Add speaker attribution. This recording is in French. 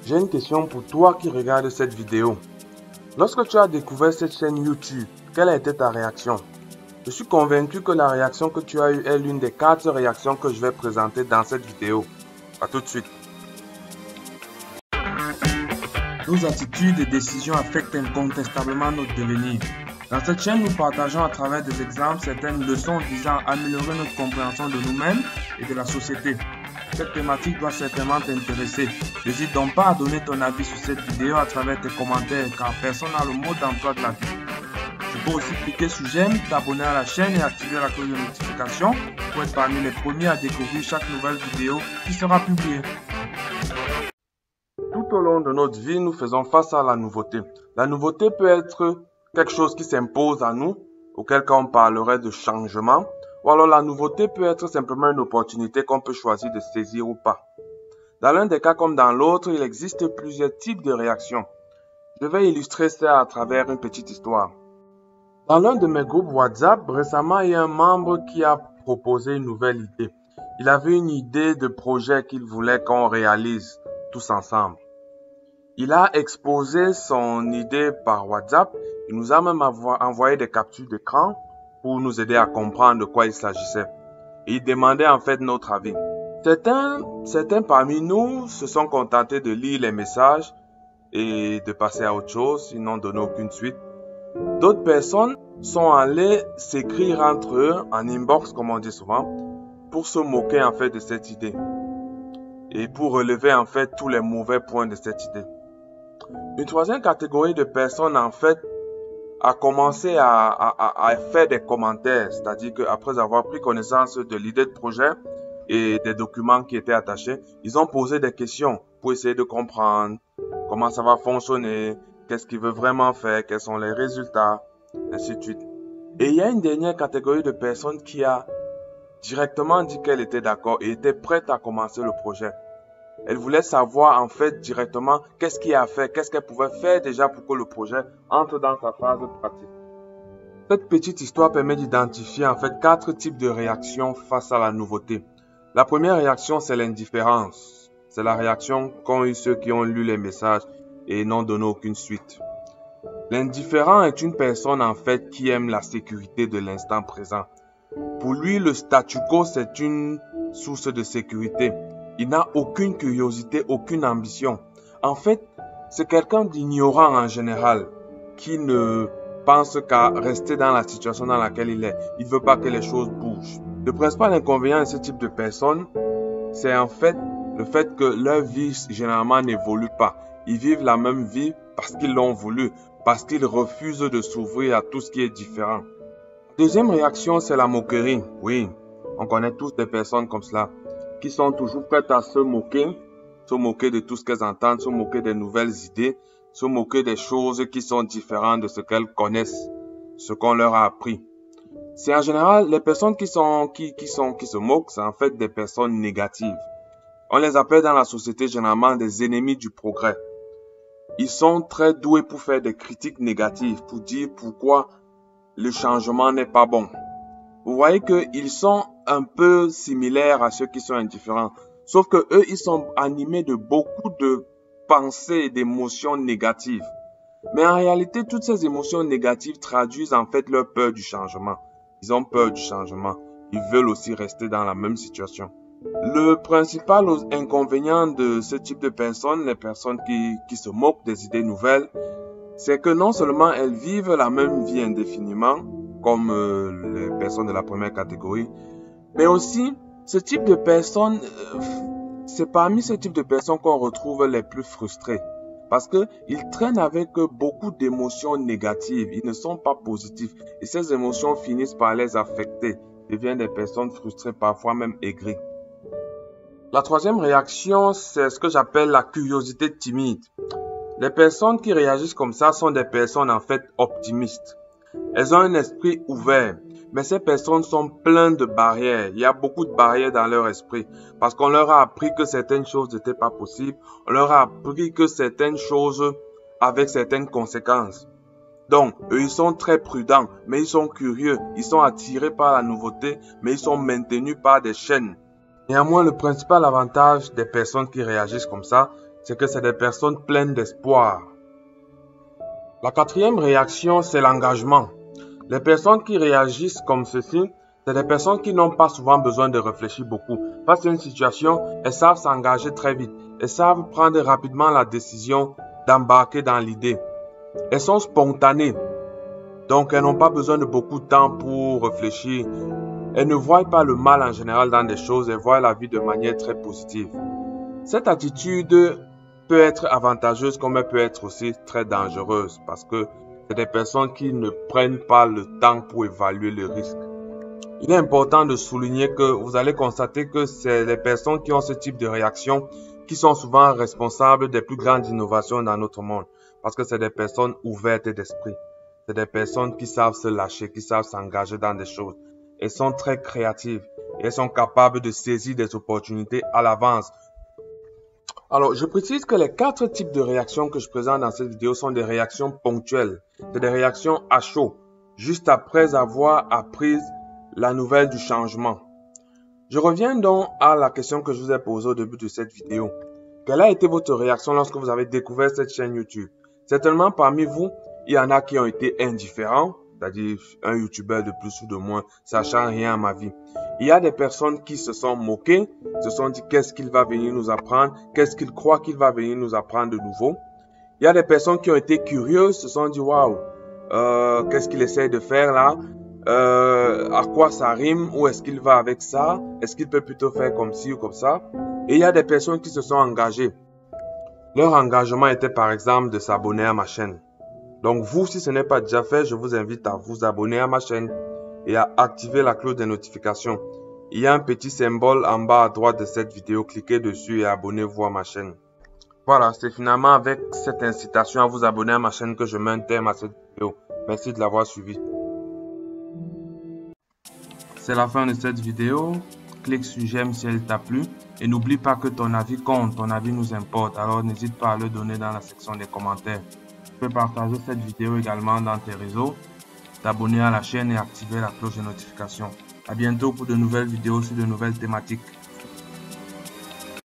Speaker 1: J'ai une question pour toi qui regarde cette vidéo. Lorsque tu as découvert cette chaîne YouTube, quelle a été ta réaction? Je suis convaincu que la réaction que tu as eue est l'une des 4 réactions que je vais présenter dans cette vidéo. À tout de suite. Nos attitudes et décisions affectent incontestablement notre devenir. Dans cette chaîne, nous partageons à travers des exemples certaines leçons visant à améliorer notre compréhension de nous-mêmes et de la société. Cette thématique doit certainement t'intéresser. N'hésite donc pas à donner ton avis sur cette vidéo à travers tes commentaires car personne n'a le mot d'emploi de la vie. Tu peux aussi cliquer sur j'aime, t'abonner à la chaîne et activer la cloche de notification pour être parmi les premiers à découvrir chaque nouvelle vidéo qui sera publiée. Tout au long de notre vie, nous faisons face à la nouveauté. La nouveauté peut être quelque chose qui s'impose à nous, auquel cas on parlerait de changement, ou alors la nouveauté peut être simplement une opportunité qu'on peut choisir de saisir ou pas. Dans l'un des cas comme dans l'autre, il existe plusieurs types de réactions. Je vais illustrer ça à travers une petite histoire. Dans l'un de mes groupes WhatsApp, récemment, il y a un membre qui a proposé une nouvelle idée. Il avait une idée de projet qu'il voulait qu'on réalise tous ensemble. Il a exposé son idée par WhatsApp. Il nous a même envoyé des captures d'écran pour nous aider à comprendre de quoi il s'agissait. Et il demandait en fait notre avis. Certains parmi nous se sont contentés de lire les messages et de passer à autre chose. Ils n'ont donné aucune suite. D'autres personnes sont allées s'écrire entre eux en inbox, comme on dit souvent, pour se moquer en fait de cette idée et pour relever en fait tous les mauvais points de cette idée. Une troisième catégorie de personnes en fait a commencé à faire des commentaires, c'est-à-dire qu'après avoir pris connaissance de l'idée de projet et des documents qui étaient attachés, ils ont posé des questions pour essayer de comprendre comment ça va fonctionner, qu'est-ce qu'il veut vraiment faire, quels sont les résultats, ainsi de suite. Et il y a une dernière catégorie de personnes qui a directement dit qu'elle était d'accord et était prête à commencer le projet. Elle voulait savoir en fait directement qu'est-ce qu'il y a à faire, qu'est-ce qu'elle pouvait faire déjà pour que le projet entre dans sa phase pratique. Cette petite histoire permet d'identifier en fait 4 types de réactions face à la nouveauté. La première réaction, c'est l'indifférence. C'est la réaction qu'ont eu ceux qui ont lu les messages et n'ont donné aucune suite. L'indifférent est une personne en fait qui aime la sécurité de l'instant présent. Pour lui, le statu quo, c'est une source de sécurité. Il n'a aucune curiosité, aucune ambition. En fait, c'est quelqu'un d'ignorant en général, qui ne pense qu'à rester dans la situation dans laquelle il est. Il ne veut pas que les choses bougent. Le principal inconvénient de ce type de personnes, c'est en fait le fait que leur vie généralement n'évolue pas. Ils vivent la même vie parce qu'ils l'ont voulu, parce qu'ils refusent de s'ouvrir à tout ce qui est différent. Deuxième réaction, c'est la moquerie. Oui, on connaît tous des personnes comme cela, qui sont toujours prêtes à se moquer de tout ce qu'elles entendent, se moquer des nouvelles idées, se moquer des choses qui sont différentes de ce qu'elles connaissent, ce qu'on leur a appris. C'est en général les personnes qui se moquent, c'est en fait des personnes négatives. On les appelle dans la société généralement des ennemis du progrès. Ils sont très doués pour faire des critiques négatives, pour dire pourquoi le changement n'est pas bon. Vous voyez qu'ils sont un peu similaires à ceux qui sont indifférents. Sauf que eux, ils sont animés de beaucoup de pensées et d'émotions négatives. Mais en réalité, toutes ces émotions négatives traduisent en fait leur peur du changement. Ils ont peur du changement. Ils veulent aussi rester dans la même situation. Le principal inconvénient de ce type de personnes, les personnes qui se moquent des idées nouvelles, c'est que non seulement elles vivent la même vie indéfiniment, comme les personnes de la première catégorie, mais aussi ce type de personnes, c'est parmi ce type de personnes qu'on retrouve les plus frustrés. Parce qu'ils traînent avec beaucoup d'émotions négatives, ils ne sont pas positifs. Et ces émotions finissent par les affecter, deviennent des personnes frustrées, parfois même aigries. La troisième réaction, c'est ce que j'appelle la curiosité timide. Les personnes qui réagissent comme ça sont des personnes en fait optimistes. Elles ont un esprit ouvert, mais ces personnes sont pleines de barrières. Il y a beaucoup de barrières dans leur esprit parce qu'on leur a appris que certaines choses n'étaient pas possibles. On leur a appris que certaines choses avaient certaines conséquences. Donc, eux, ils sont très prudents, mais ils sont curieux. Ils sont attirés par la nouveauté, mais ils sont maintenus par des chaînes. Néanmoins, le principal avantage des personnes qui réagissent comme ça, c'est que c'est des personnes pleines d'espoir. La quatrième réaction, c'est l'engagement. Les personnes qui réagissent comme ceci, c'est des personnes qui n'ont pas souvent besoin de réfléchir beaucoup. Face à une situation, elles savent s'engager très vite. Elles savent prendre rapidement la décision d'embarquer dans l'idée. Elles sont spontanées. Donc, elles n'ont pas besoin de beaucoup de temps pour réfléchir. Elles ne voient pas le mal en général dans des choses. Elles voient la vie de manière très positive. Cette attitude peut être avantageuse comme elle peut être aussi très dangereuse parce que c'est des personnes qui ne prennent pas le temps pour évaluer le risque. Il est important de souligner que vous allez constater que c'est les personnes qui ont ce type de réaction qui sont souvent responsables des plus grandes innovations dans notre monde parce que c'est des personnes ouvertes d'esprit. C'est des personnes qui savent se lâcher, qui savent s'engager dans des choses. Elles sont très créatives et elles sont capables de saisir des opportunités à l'avance. Alors, je précise que les 4 types de réactions que je présente dans cette vidéo sont des réactions ponctuelles. C'est des réactions à chaud, juste après avoir appris la nouvelle du changement. Je reviens donc à la question que je vous ai posée au début de cette vidéo. Quelle a été votre réaction lorsque vous avez découvert cette chaîne YouTube? Certainement parmi vous, il y en a qui ont été indifférents, c'est-à-dire un YouTuber de plus ou de moins, ça ne change rien à ma vie. Il y a des personnes qui se sont moquées, se sont dit qu'est-ce qu'il va venir nous apprendre, qu'est-ce qu'il croit qu'il va venir nous apprendre de nouveau. Il y a des personnes qui ont été curieuses, se sont dit waouh, qu'est-ce qu'il essaie de faire là, à quoi ça rime, où est-ce qu'il va avec ça, est-ce qu'il peut plutôt faire comme ci ou comme ça. Et il y a des personnes qui se sont engagées. Leur engagement était par exemple de s'abonner à ma chaîne. Donc vous, si ce n'est pas déjà fait, je vous invite à vous abonner à ma chaîne et à activer la cloche des notifications. Il y a un petit symbole en bas à droite de cette vidéo, cliquez dessus et abonnez-vous à ma chaîne. Voilà, c'est finalement avec cette incitation à vous abonner à ma chaîne que je mets un terme à cette vidéo. Merci de l'avoir suivi. C'est la fin de cette vidéo. Clique sur j'aime si elle t'a plu et n'oublie pas que ton avis compte, ton avis nous importe. Alors n'hésite pas à le donner dans la section des commentaires. Tu peux partager cette vidéo également dans tes réseaux, t'abonner à la chaîne et activer la cloche de notification. À bientôt pour de nouvelles vidéos sur de nouvelles thématiques.